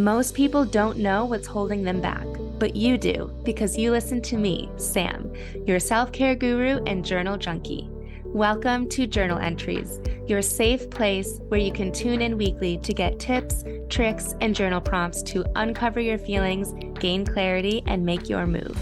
Most people don't know what's holding them back, but you do because you listen to me, Sam, your self-care guru and journal junkie. Welcome to Journal Entries, your safe place where you can tune in weekly to get tips, tricks, and journal prompts to uncover your feelings, gain clarity, and make your move.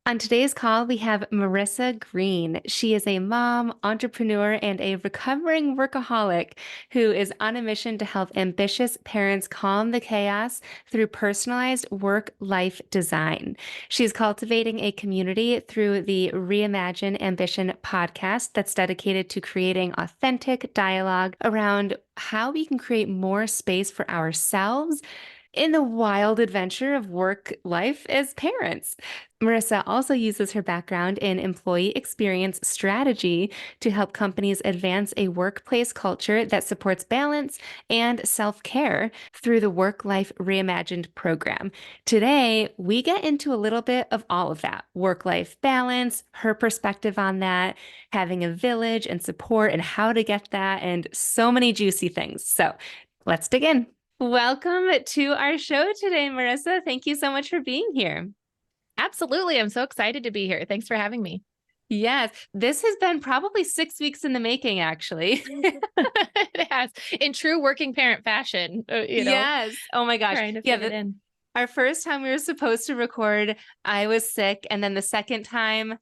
On today's call, we have Marissa Green. She is a mom, entrepreneur, and a recovering workaholic who is on a mission to help ambitious parents calm the chaos through personalized work-life design. She's cultivating a community through the Reimagine Ambition podcast that's dedicated to creating authentic dialogue around how we can create more space for ourselves in the wild adventure of work life as parents. Marissa also uses her background in employee experience strategy to help companies advance a workplace culture that supports balance and self-care through the Work-Life Reimagined program. Today, we get into a little bit of all of that: work-life balance, her perspective on that, having a village and support and how to get that, and so many juicy things. So let's dig in. Welcome to our show today, Marissa. Thank you so much for being here. Absolutely. I'm so excited to be here. Thanks for having me. Yes, this has been probably 6 weeks in the making, actually. It has, in true working parent fashion, Yes. Oh my gosh. Trying to fit it in. Our first time we were supposed to record, I was sick. And then the second time,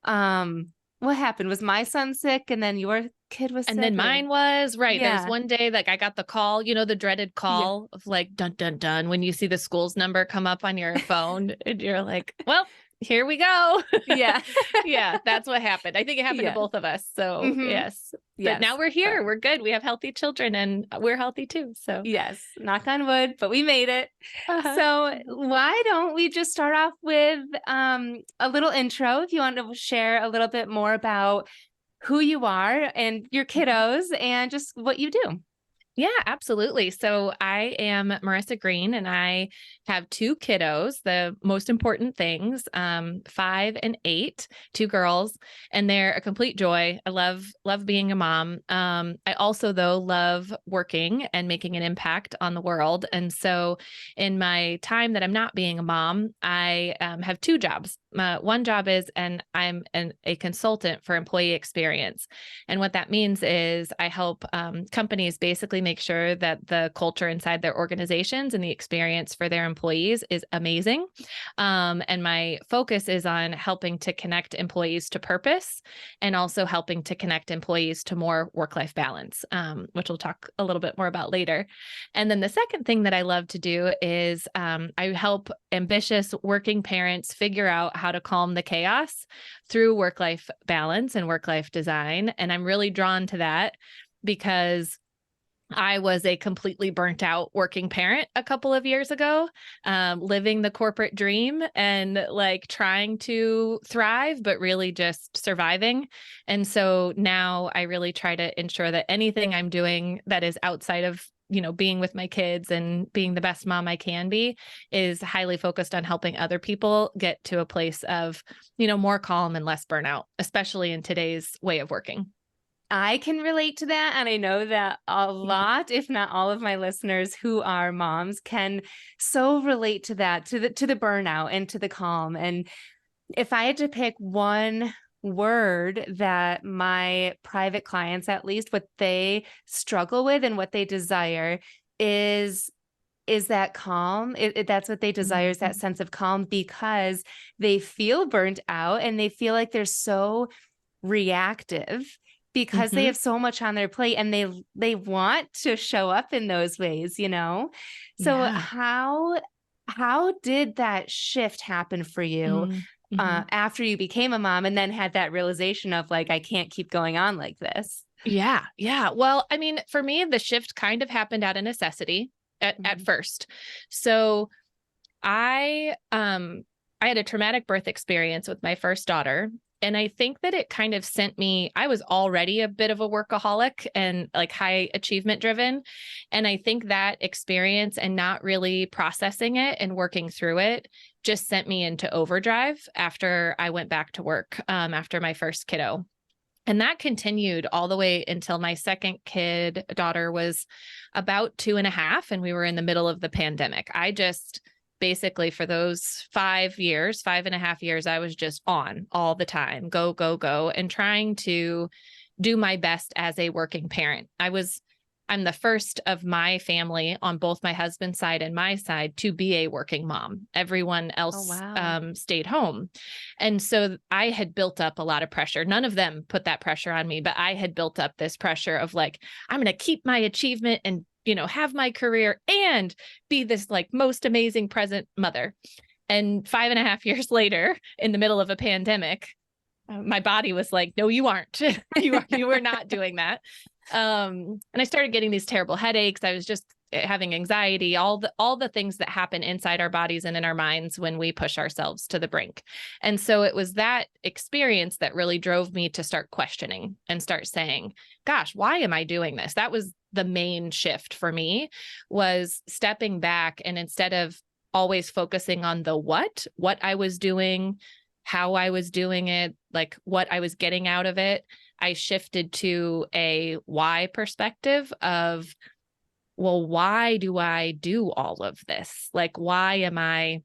what happened? Was my son sick and then your kid was sick? And then mine was, right. Yeah. There's one day, like I got the call, the dreaded call of like, dun, dun, dun, when you see the school's number come up on your phone and you're like, well, here we go. Yeah. Yeah, that's what happened. I think it happened to both of us. So yes. But now we're here. We're good. We have healthy children and we're healthy too. So yes, knock on wood, but we made it. So why don't we just start off with a little intro, if you want to share a little bit more about who you are and your kiddos and just what you do. Yeah, absolutely. So I am Marissa Green and I have two kiddos, the most important things, 5 and 8, 2 girls, and they're a complete joy. I love being a mom. I also, though, love working and making an impact on the world. And so in my time that I'm not being a mom, I have 2 jobs. One job is, and I'm a consultant for employee experience. And what that means is I help companies basically make sure that the culture inside their organizations and the experience for their employees is amazing. And my focus is on helping to connect employees to purpose and also helping to connect employees to more work-life balance, which we'll talk a little bit more about later. And then the second thing that I love to do is I help ambitious working parents figure out how to calm the chaos through work-life balance and work-life design. And I'm really drawn to that because I was a completely burnt out working parent a couple of years ago, living the corporate dream and like trying to thrive, but really just surviving. And so now I really try to ensure that anything I'm doing that is outside of being with my kids and being the best mom I can be is highly focused on helping other people get to a place of, more calm and less burnout, especially in today's way of working. I can relate to that. And I know that a lot, if not all of my listeners who are moms can so relate to that, to the burnout and to the calm. And if I had to pick one word that my private clients, at least what they struggle with and what they desire is that calm. That's what they desire, is that sense of calm, because they feel burnt out and they feel like they're so reactive because they have so much on their plate and they want to show up in those ways, So how did that shift happen for you after you became a mom and then had that realization of like, I can't keep going on like this? Yeah. Well, I mean, for me, the shift kind of happened out of necessity at first. So I had a traumatic birth experience with my first daughter. And I think that it kind of sent me, I was already a bit of a workaholic and like high achievement driven. And I think that experience and not really processing it and working through it just sent me into overdrive after I went back to work after my first kiddo. And that continued all the way until my second daughter was about 2.5, and we were in the middle of the pandemic. I just basically, for those 5 years, 5.5 years, I was just on all the time, go, go, go, and trying to do my best as a working parent. I'm the first of my family on both my husband's side and my side to be a working mom. Everyone Oh, else wow. stayed home. And so I had built up a lot of pressure. None of them put that pressure on me, but I had built up this pressure of like, I'm going to keep my achievement and, have my career and be this like most amazing present mother. And 5.5 years later, in the middle of a pandemic, my body was like, no, you aren't. You were not doing that. And I started getting these terrible headaches. I was just having anxiety, all the things that happen inside our bodies and in our minds when we push ourselves to the brink. And so it was that experience that really drove me to start questioning and start saying, gosh, why am I doing this? That was the main shift for me, was stepping back, and instead of always focusing on the what I was doing, how I was doing it, like what I was getting out of it, I shifted to a why perspective of, well, why do I do all of this? Like, why am I?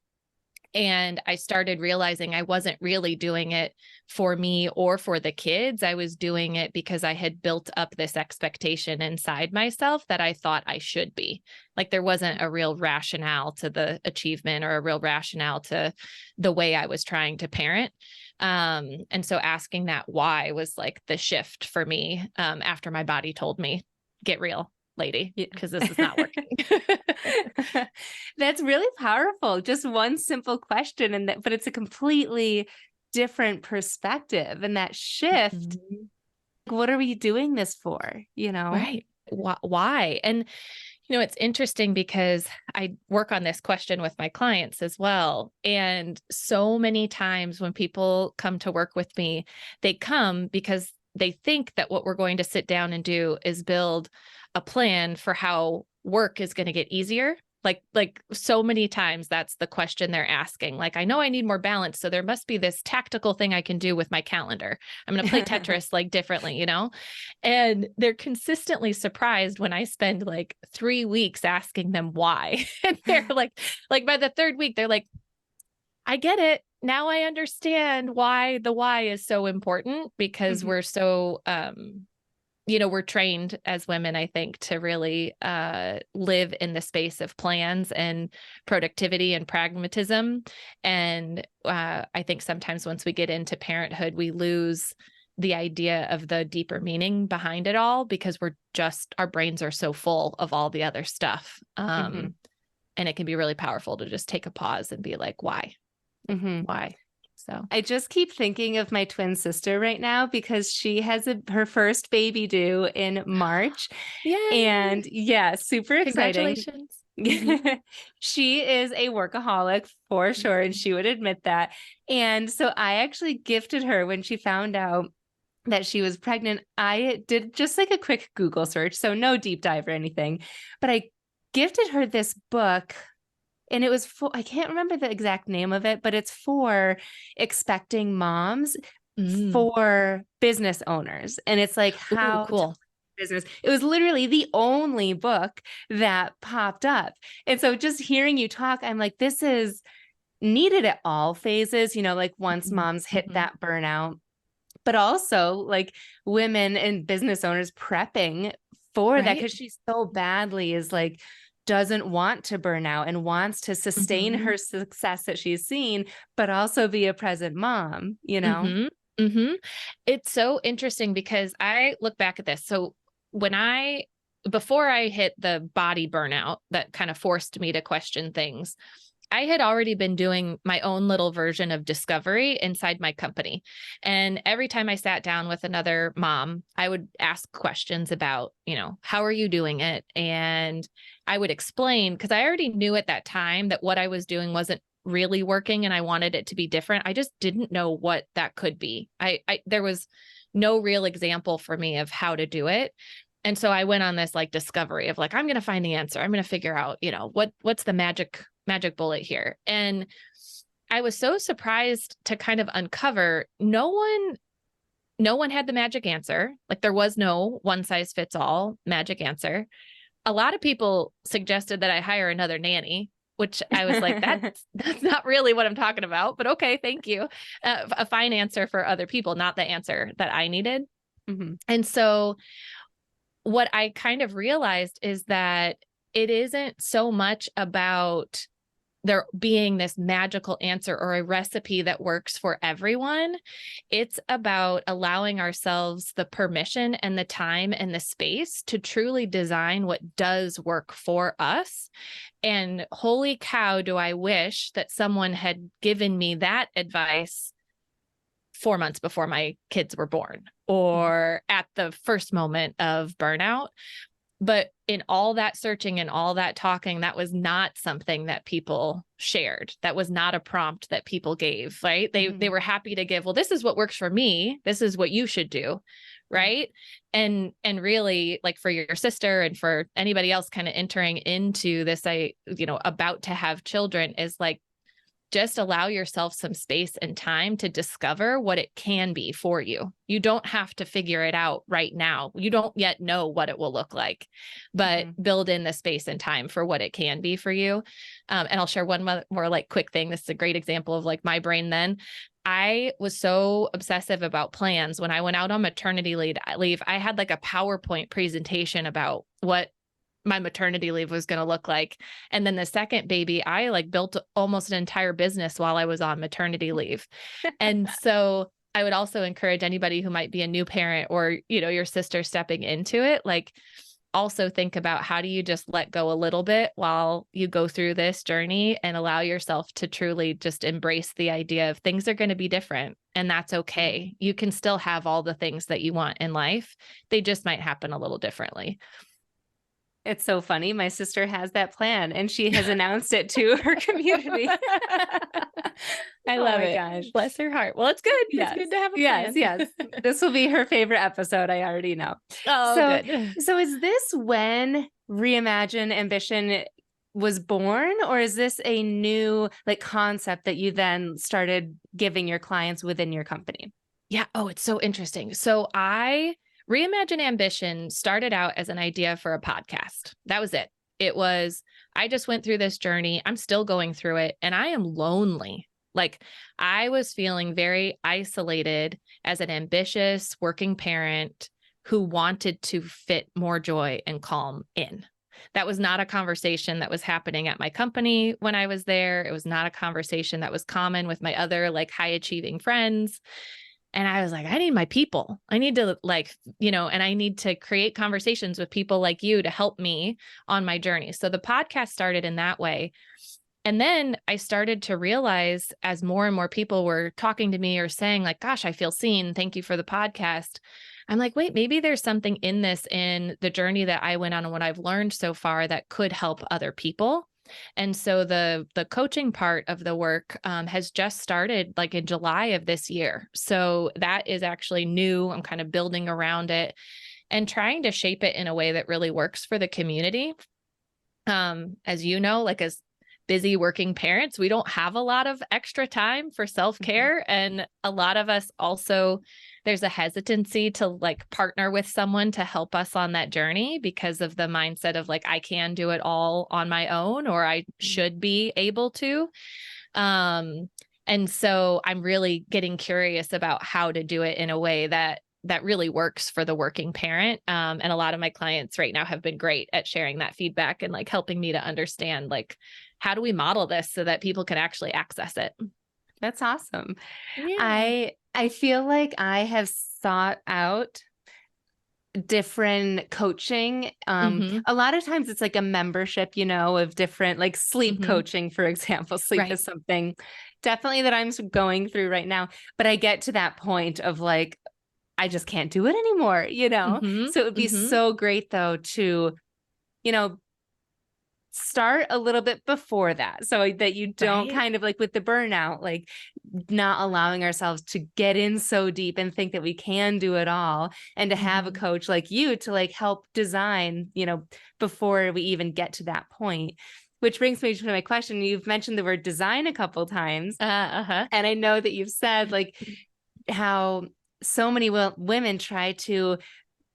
And I started realizing I wasn't really doing it for me or for the kids. I was doing it because I had built up this expectation inside myself that I thought I should be. Like, there wasn't a real rationale to the achievement or a real rationale to the way I was trying to parent. And so asking that why was like the shift for me, after my body told me, get real, lady, because this is not working. That's really powerful. Just one simple question, but it's a completely different perspective. And that shift, Mhm. what are we doing this for? Right. Why? And, it's interesting because I work on this question with my clients as well. And so many times when people come to work with me, they come because they think that what we're going to sit down and do is build a plan for how work is going to get easier. Like so many times that's the question they're asking. Like, I know I need more balance, so there must be this tactical thing I can do with my calendar. I'm going to play Tetris like differently, And they're consistently surprised when I spend like 3 weeks asking them why. And they're like by the third week, they're like, I get it. Now I understand why the why is so important, because Mhm. we're so we're trained as women, I think, to really live in the space of plans and productivity and pragmatism. And I think sometimes once we get into parenthood, we lose the idea of the deeper meaning behind it all, because our brains are so full of all the other stuff. Mhm. And it can be really powerful to just take a pause and be like, why? Like, Mhm. why? So, I just keep thinking of my twin sister right now because she has her first baby due in March. yay! And yeah, super exciting. Congratulations. Hmm. She is a workaholic for sure, and she would admit that. And so I actually gifted her, when she found out that she was pregnant, I did just like a quick Google search, so no deep dive or anything, but I gifted her this book. And it was I can't remember the exact name of it, but it's for expecting moms Mm. for business owners. And it's like Ooh, how to cool. business. It was literally the only book that popped up. And so just hearing you talk, I'm like, this is needed at all phases, like once moms hit Mm-hmm. that burnout, but also like women and business owners prepping for that, Right? because she so badly is like, doesn't want to burn out and wants to sustain Mm-hmm. her success that she's seen, but also be a present mom. Mm-hmm. Mm-hmm. It's so interesting because I look back at this. So before I hit the body burnout that kind of forced me to question things, I had already been doing my own little version of discovery inside my company. And every time I sat down with another mom, I would ask questions about, how are you doing it? And I would explain, because I already knew at that time that what I was doing wasn't really working and I wanted it to be different. I just didn't know what that could be. There was no real example for me of how to do it. And so I went on this like discovery of like, I'm going to find the answer. I'm going to figure out, what's the magic bullet here. And I was so surprised to kind of uncover no one had the magic answer. Like there was no one size fits all magic answer. A lot of people suggested that I hire another nanny, which I was like, that's not really what I'm talking about, but okay, thank you. A fine answer for other people, not the answer that I needed. Mhm. And so what I kind of realized is that it isn't so much about there being this magical answer or a recipe that works for everyone. It's about allowing ourselves the permission and the time and the space to truly design what does work for us. And holy cow, do I wish that someone had given me that advice 4 months before my kids were born or at the first moment of burnout. But in all that searching and all that talking, that was not something that people shared. That was not a prompt that people gave, right? They were happy to give, well, this is what works for me. This is what you should do. Right. And really, like for your sister and for anybody else kind of entering into this, about to have children, is like, just allow yourself some space and time to discover what it can be for you. You don't have to figure it out right now. You don't yet know what it will look like, but build in the space and time for what it can be for you. And I'll share one more like quick thing. This is a great example of like my brain then. I was so obsessive about plans. When I went out on maternity leave, I had like a PowerPoint presentation about what my maternity leave was going to look like. And then the second baby, I like built almost an entire business while I was on maternity leave. And so I would also encourage anybody who might be a new parent or, your sister stepping into it, like also think about how do you just let go a little bit while you go through this journey and allow yourself to truly just embrace the idea of things are going to be different. And that's okay. You can still have all the things that you want in life. They just might happen a little differently. It's so funny. My sister has that plan and she has announced it to her community. I love it. Gosh. Bless her heart. Well, it's good. Yes. It's good to have a plan. Yes. This will be her favorite episode. I already know. Oh, good. So is this when Reimagine Ambition was born, or is this a new like concept that you then started giving your clients within your company? Yeah. Oh, it's so interesting. So Reimagine Ambition started out as an idea for a podcast. That was it. It was, I just went through this journey. I'm still going through it and I am lonely. Like I was feeling very isolated as an ambitious working parent who wanted to fit more joy and calm in. That was not a conversation that was happening at my company when I was there. It was not a conversation that was common with my other like high achieving friends. And I was like, I need my people. I need to and I need to create conversations with people like you to help me on my journey. So the podcast started in that way. And then I started to realize as more and more people were talking to me or saying like, gosh, I feel seen. Thank you for the podcast. I'm like, wait, maybe there's something in this, in the journey that I went on and what I've learned so far that could help other people. And so the coaching part of the work has just started like in July of this year. So that is actually new. I'm kind of building around it and trying to shape it in a way that really works for the community. As you know, like as busy working parents, we don't have a lot of extra time for self-care. And a lot of us also, there's a hesitancy to like partner with someone to help us on that journey because of the mindset of like, I can do it all on my own, or I should be able to. And so I'm really getting curious about how to do it in a way that really works for the working parent. And a lot of my clients right now have been great at sharing that feedback and like helping me to understand, like, how do we model this so that people can actually access it? That's awesome. Yeah. I feel like I have sought out different coaching. A lot of times it's like a membership, of different like sleep coaching, for example. Sleep is something definitely that I'm going through right now. But I get to that point of like, I just can't do it anymore, So it would be so great though to, start a little bit before that so that you don't kind of like with the burnout, like not allowing ourselves to get in so deep and think that we can do it all, and to have a coach like you to like help design, before we even get to that point. Which brings me to my question. You've mentioned the word design a couple times. And I know that you've said like how so many women try to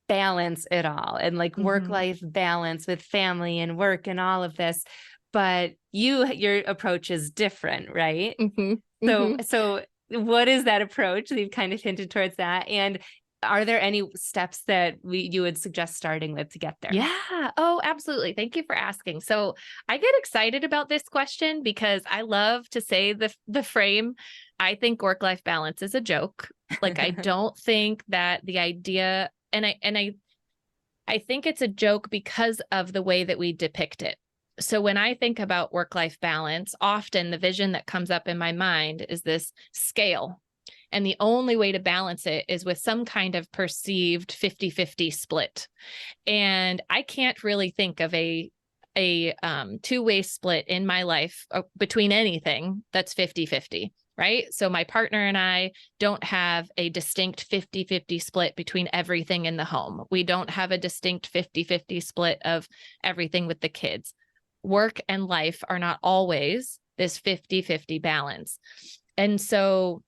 balance it all and like work Mhm. life balance with family and work and all of this. But your approach is different, right? Mhm. So, Mhm. so what is that approach? You've kind of hinted towards that. And are there any steps that you would suggest starting with to get there? Yeah. Oh, absolutely. Thank you for asking. So I get excited about this question because I love to say the frame. I think work-life balance is a joke. Like I don't think that the idea, and I think it's a joke because of the way that we depict it. So when I think about work-life balance, often the vision that comes up in my mind is this scale. And the only way to balance it is with some kind of perceived 50-50 split. And I can't really think of a two-way split in my life between anything that's 50-50, right? So my partner and I don't have a distinct 50-50 split between everything in the home. We don't have a distinct 50-50 split of everything with the kids. Work and life are not always this 50-50 balance. And so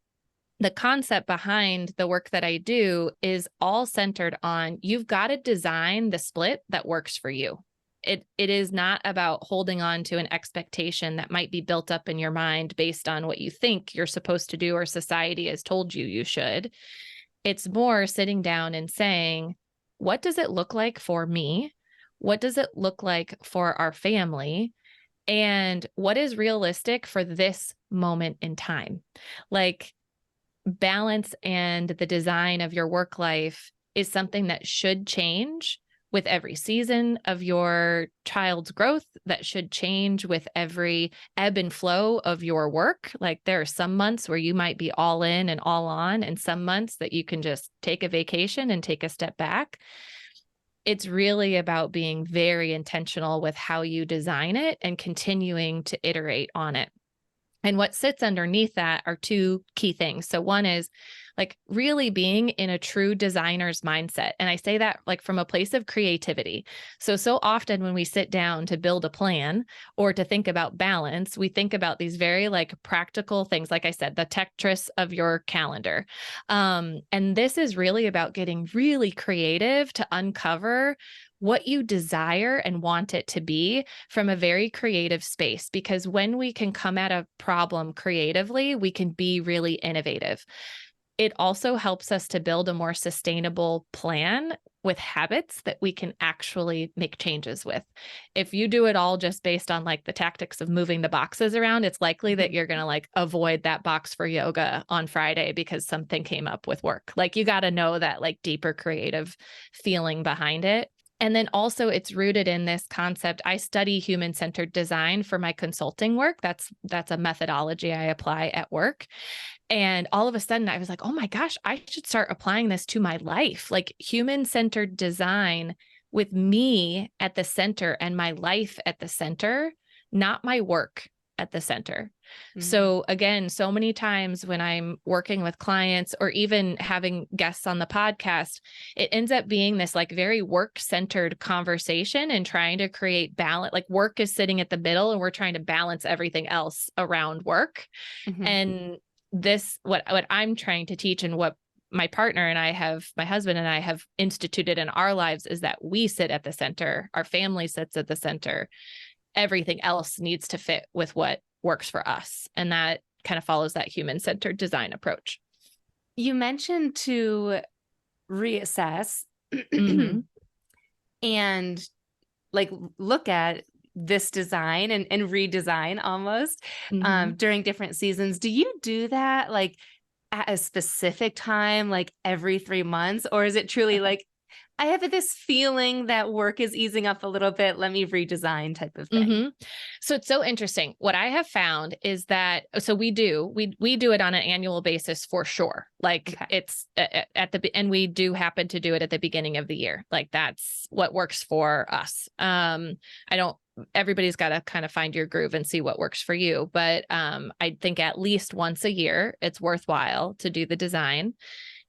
the concept behind the work that I do is all centered on you've got to design the split that works for you. It is not about holding on to an expectation that might be built up in your mind based on what you think you're supposed to do or society has told you you should. It's more sitting down and saying, what does it look like for me? What does it look like for our family? And what is realistic for this moment in time? Like, balance and the design of your work life is something that should change with every season of your child's growth, that should change with every ebb and flow of your work. Like there are some months where you might be all in and all on, and some months that you can just take a vacation and take a step back. It's really about being very intentional with how you design it and continuing to iterate on it. And what sits underneath that are two key things. So one is like really being in a true designer's mindset. And I say that like from a place of creativity. So often when we sit down to build a plan or to think about balance, we think about these very like practical things. Like I said, the Tetris of your calendar. And this is really about getting really creative to uncover what you desire and want it to be from a very creative space. Because when we can come at a problem creatively, we can be really innovative. It also helps us to build a more sustainable plan with habits that we can actually make changes with. If you do it all just based on like the tactics of moving the boxes around, it's likely that you're going to like avoid that box for yoga on Friday because something came up with work. Like you got to know that like deeper creative feeling behind it. And then also it's rooted in this concept. I study human-centered design for my consulting work. That's a methodology I apply at work. And all of a sudden I was like, oh my gosh, I should start applying this to my life. Like human-centered design with me at the center and my life at the center, not my work at the center. Mm-hmm. So again, so many times when I'm working with clients or even having guests on the podcast, it ends up being this like very work-centered conversation and trying to create balance. Like work is sitting at the middle and we're trying to balance everything else around work. Mm-hmm. And this, what I'm trying to teach and what my partner and I have, my husband and I have instituted in our lives is that we sit at the center, our family sits at the center. Everything else needs to fit with what works for us. And that kind of follows that human-centered design approach. You mentioned to reassess Mm-hmm. and like look at this design and redesign almost Mm-hmm. during different seasons. Do you do that like at a specific time, like every 3 months? Or is it truly like, I have this feeling that work is easing up a little bit, let me redesign type of thing? Mm-hmm. So it's so interesting. What I have found is that so we do it on an annual basis for sure. Like Okay. it's at the and we do happen to do it at the beginning of the year. Like that's what works for us. I don't everybody's got to kind of find your groove and see what works for you, but I think at least once a year it's worthwhile to do the design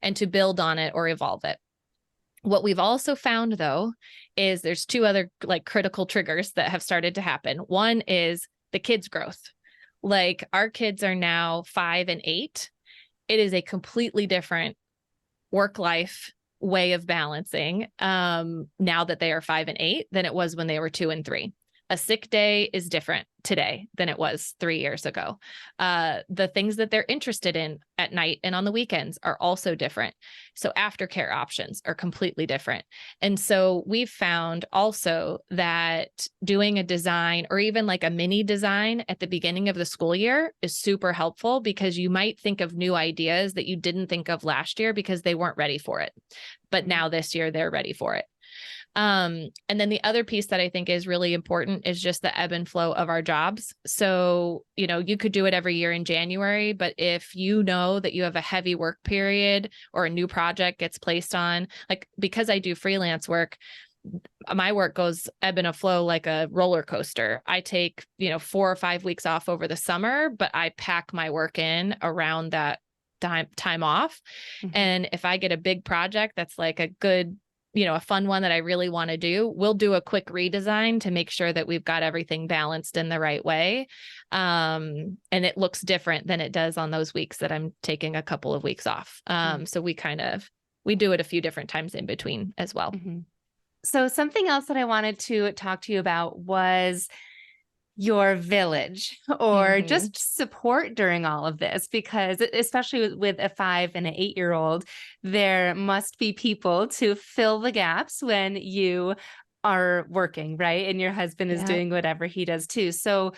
and to build on it or evolve it. What we've also found though is there's two other like critical triggers that have started to happen. One is the kids' growth. Like our kids are now 5 and 8. It is a completely different work life way of balancing now that they are 5 and 8 than it was when they were 2 and 3. A sick day is different today than it was 3 years ago. The things that they're interested in at night and on the weekends are also different. So aftercare options are completely different. And so we've found also that doing a design or even like a mini design at the beginning of the school year is super helpful, because you might think of new ideas that you didn't think of last year because they weren't ready for it. But now this year they're ready for it. And then the other piece that I think is really important is just the ebb and flow of our jobs. So, you could do it every year in January, but if you know that you have a heavy work period or a new project gets placed on, like, because I do freelance work, my work goes ebb and a flow like a roller coaster. I take, 4 or 5 weeks off over the summer, but I pack my work in around that time off. Mm-hmm. And if I get a big project that's like a good, a fun one that I really want to do, we'll do a quick redesign to make sure that we've got everything balanced in the right way. And it looks different than it does on those weeks that I'm taking a couple of weeks off. So we do it a few different times in between as well. Mm-hmm. So something else that I wanted to talk to you about was your village, or just support during all of this, because especially with a 5 and an 8-year-old, there must be people to fill the gaps when you are working, right? And your husband is doing whatever he does too. So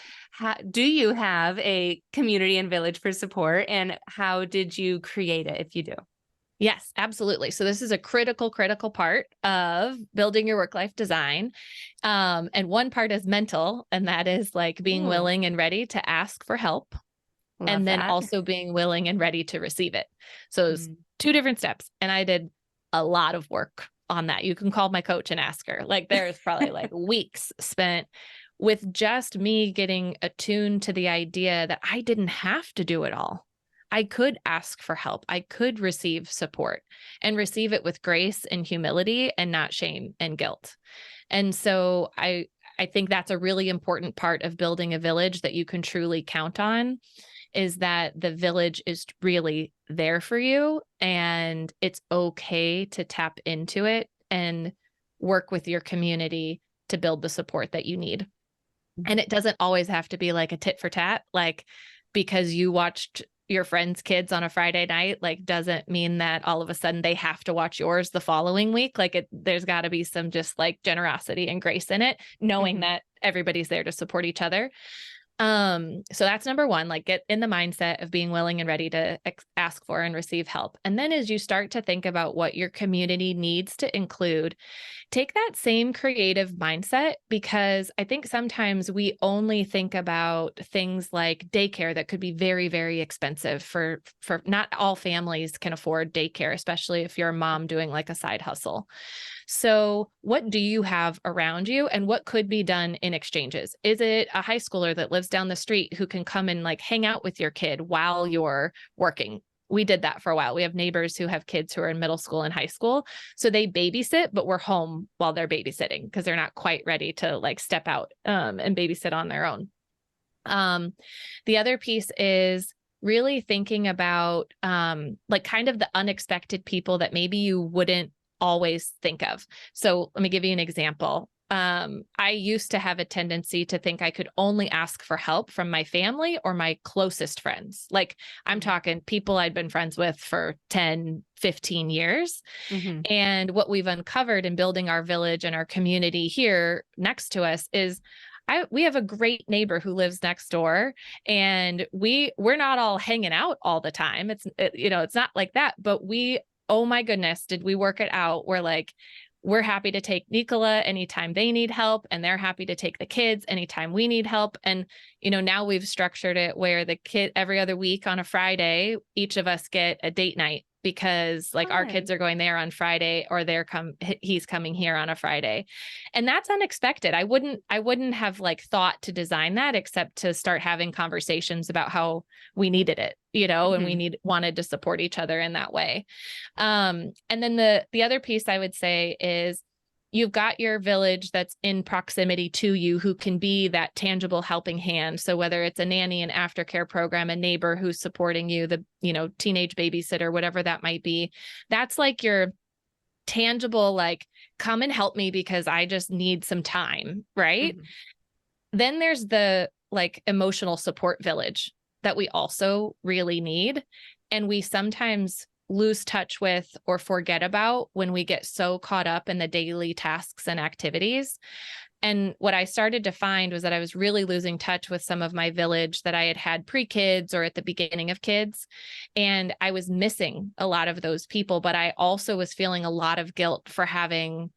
do you have a community and village for support, and how did you create it, if you do? Yes, absolutely. So this is a critical part of building your work-life design. And one part is mental, and that is like being willing and ready to ask for help. And then also being willing and ready to receive it. So it's 2 different steps. And I did a lot of work on that. You can call my coach and ask her. Like, there's probably like weeks spent with just me getting attuned to the idea that I didn't have to do it all. I could ask for help. I could receive support and receive it with grace and humility and not shame and guilt. And so I think that's a really important part of building a village that you can truly count on, is that the village is really there for you, and it's okay to tap into it and work with your community to build the support that you need. And it doesn't always have to be like a tit for tat, like because you watched your friend's kids on a Friday night, like, doesn't mean that all of a sudden they have to watch yours the following week. Like, there's got to be some just like generosity and grace in it, knowing that everybody's there to support each other. So that's number one, like, get in the mindset of being willing and ready to ask for and receive help. And then as you start to think about what your community needs to include, take that same creative mindset, because I think sometimes we only think about things like daycare that could be very, very expensive for not all families can afford daycare, especially if you're a mom doing like a side hustle. So what do you have around you, and what could be done in exchanges? Is it a high schooler that lives down the street who can come and like hang out with your kid while you're working? We did that for a while. We have neighbors who have kids who are in middle school and high school. So they babysit, but we're home while they're babysitting because they're not quite ready to like step out and babysit on their own. The other piece is really thinking about like kind of the unexpected people that maybe you wouldn't always think of. So let me give you an example. I used to have a tendency to think I could only ask for help from my family or my closest friends. Like, I'm talking people I'd been friends with for 10, 15 years. And what we've uncovered in building our village and our community here next to us is we have a great neighbor who lives next door, and we're not all hanging out all the time. It's not like that, but oh my goodness, did we work it out? We're happy to take Nicola anytime they need help, and they're happy to take the kids anytime we need help. And, now we've structured it where the kid every other week on a Friday, each of us get a date night, because like our kids are going there on Friday, or he's coming here on a Friday. And that's unexpected. I wouldn't have like thought to design that, except to start having conversations about how we needed it, and we wanted to support each other in that way. And then the other piece I would say is you've got your village that's in proximity to you who can be that tangible helping hand. So whether it's a nanny, an aftercare program, a neighbor who's supporting you, the, teenage babysitter, whatever that might be, that's like your tangible, like, come and help me because I just need some time. Right. Mhm. Then there's the like emotional support village that we also really need. And we sometimes lose touch with or forget about when we get so caught up in the daily tasks and activities. And what I started to find was that I was really losing touch with some of my village that I had had pre-kids or at the beginning of kids. And I was missing a lot of those people, but I also was feeling a lot of guilt for having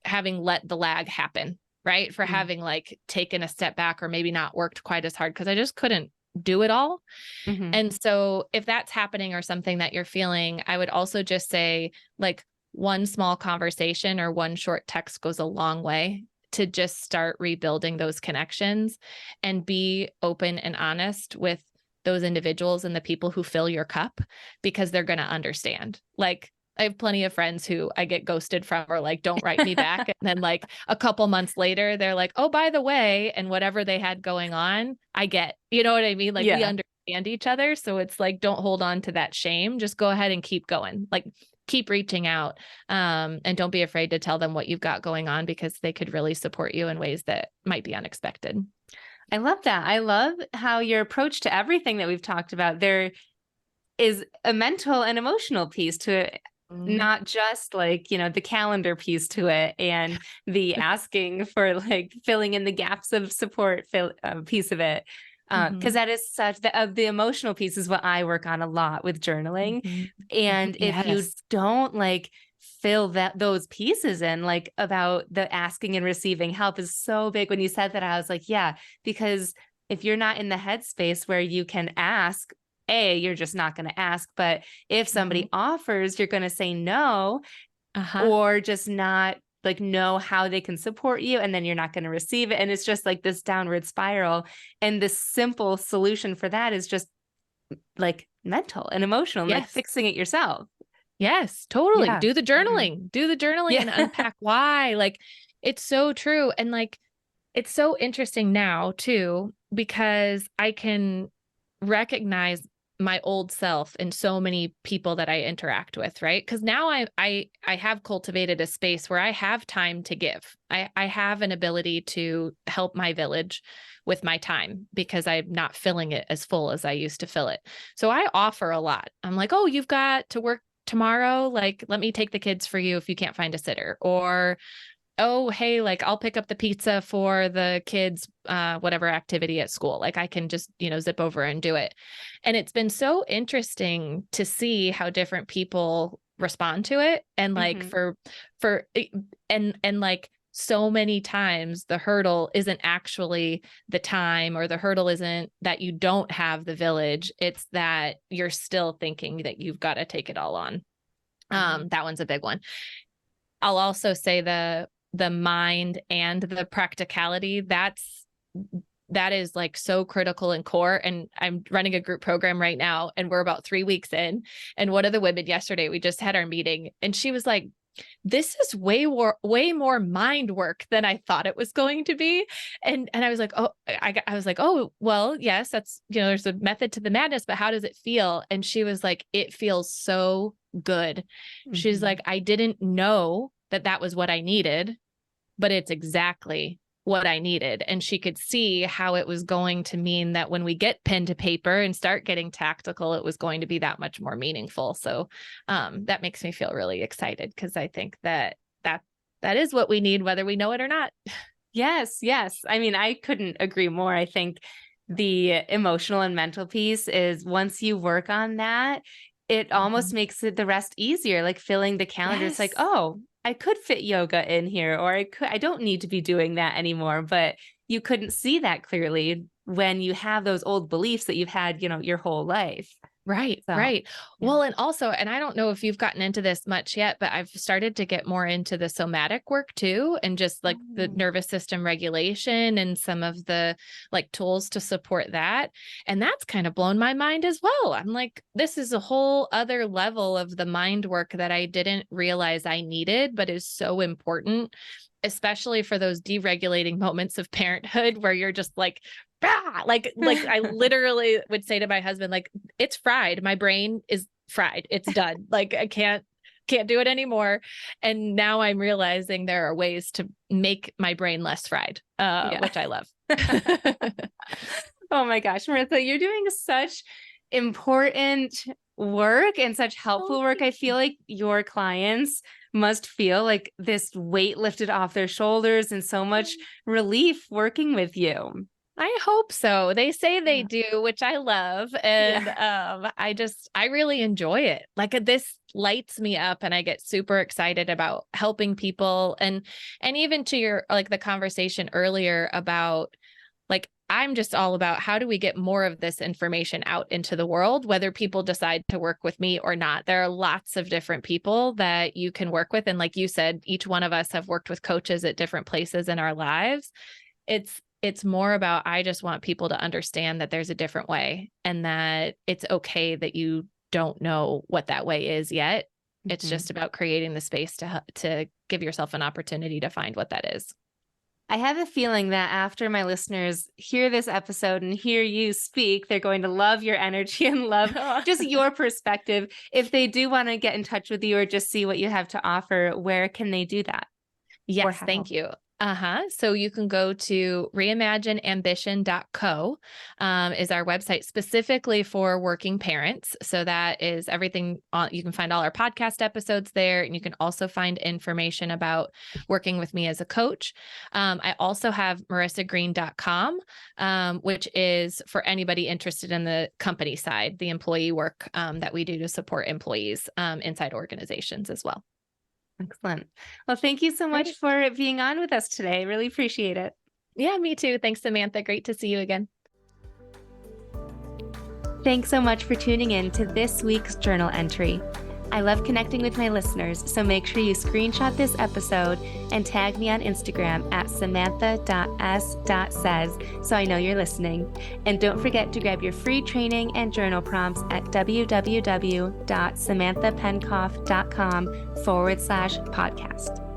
let the lag happen, right? For Mm. having like taken a step back or maybe not worked quite as hard because I just couldn't do it all. Mhm. And so if that's happening or something that you're feeling, I would also just say like one small conversation or one short text goes a long way to just start rebuilding those connections and be open and honest with those individuals and the people who fill your cup because they're going to understand. Like I have plenty of friends who I get ghosted from or like don't write me back. And then like a couple months later, they're like, oh, by the way, and whatever they had going on, I get, you know what I mean? Like we Yeah. understand each other. So it's like, don't hold on to that shame. Just go ahead and keep going. Like keep reaching out. And don't be afraid to tell them what you've got going on because they could really support you in ways that might be unexpected. I love that. I love how your approach to everything that we've talked about, there is a mental and emotional piece to it, not just like, the calendar piece to it and the asking for like filling in the gaps of support piece of it. Because Mhm. that is such the emotional piece is what I work on a lot with journaling. Mhm. Mhm. And if you Yes. don't like fill those pieces in, like about the asking and receiving help is so big. When you said that, I was like, yeah, because if you're not in the headspace where you can ask, you're just not going to ask. But if Mhm. somebody offers, you're going to say no, Uh-huh. or just not like know how they can support you. And then you're not going to receive it. And it's just like this downward spiral. And the simple solution for that is just like mental and emotional and like Yes. fixing it yourself. Yes, totally. Yeah. Do the Mhm. journaling. Do the journaling and Yeah. unpack why. Like it's so true. And like it's so interesting now too, because I can recognize my old self in so many people that I interact with, right? Because now I have cultivated a space where I have time to give. I have an ability to help my village with my time because I'm not filling it as full as I used to fill it. So I offer a lot. I'm like, oh, you've got to work tomorrow. Like, let me take the kids for you if you can't find a sitter. Or oh, hey, like I'll pick up the pizza for the kids, whatever activity at school. Like I can just, zip over and do it. And it's been so interesting to see how different people respond to it. And like Mhm. for, and like so many times the hurdle isn't actually the time or the hurdle isn't that you don't have the village. It's that you're still thinking that you've got to take it all on. Mhm. That one's a big one. I'll also say the mind and the practicality, that is like so critical and core. And I'm running a group program right now and we're about 3 weeks in. And one of the women yesterday, we just had our meeting and she was like, this is way more mind work than I thought it was going to be. And I was like, oh, I was like, oh, well, yes, that's, there's a method to the madness, but how does it feel? And she was like, it feels so good. She's Mhm. like, I didn't know that that was what I needed, but it's exactly what I needed. And she could see how it was going to mean that when we get pen to paper and start getting tactical, it was going to be that much more meaningful. So that makes me feel really excited because I think that is what we need, whether we know it or not. Yes, yes. I mean, I couldn't agree more. I think the emotional and mental piece is once you work on that, it almost Mhm. makes it the rest easier. Like filling the calendar. It's like, Yes. oh, I could fit yoga in here, or I don't need to be doing that anymore. But you couldn't see that clearly when you have those old beliefs that you've had, your whole life. Right, So, right. yeah. Well, and also, and I don't know if you've gotten into this much yet, but I've started to get more into the somatic work too, and just like the Oh. nervous system regulation and some of the like tools to support that. And that's kind of blown my mind as well. I'm like, this is a whole other level of the mind work that I didn't realize I needed, but is so important, especially for those deregulating moments of parenthood where you're just like, "Ah," like I literally would say to my husband, like, it's fried. My brain is fried. It's done. Like I can't do it anymore. And now I'm realizing there are ways to make my brain less fried, Yeah. which I love. Oh my gosh, Marissa, you're doing such important work and such Oh, helpful work. I feel like your clients must feel like this weight lifted off their shoulders and so much relief working with you. I hope so. They say they Yeah. do, which I love. And Yeah. I really enjoy it. Like this lights me up and I get super excited about helping people. And even to your like the conversation earlier about like I'm just all about how do we get more of this information out into the world, whether people decide to work with me or not. There are lots of different people that you can work with. And like you said, each one of us have worked with coaches at different places in our lives. It's more about I just want people to understand that there's a different way and that it's okay that you don't know what that way is yet. It's Mhm. just about creating the space to give yourself an opportunity to find what that is. I have a feeling that after my listeners hear this episode and hear you speak, they're going to love your energy and love just your perspective. If they do want to get in touch with you or just see what you have to offer, where can they do that or Yes, how? thank you. So you can go to reimagineambition.co is our website specifically for working parents. So that is everything you can find all our podcast episodes there. And you can also find information about working with me as a coach. I also have marissagreen.com, which is for anybody interested in the company side, the employee work that we do to support employees inside organizations as well. Excellent. Well, thank you so much Great. for being on with us today. I really appreciate it. Yeah, me too. Thanks, Samantha. Great to see you again. Thanks so much for tuning in to this week's journal entry. I love connecting with my listeners, so make sure you screenshot this episode and tag me on Instagram at samantha.s.says so I know you're listening. And don't forget to grab your free training and journal prompts at www.samanthapenkoff.com/podcast.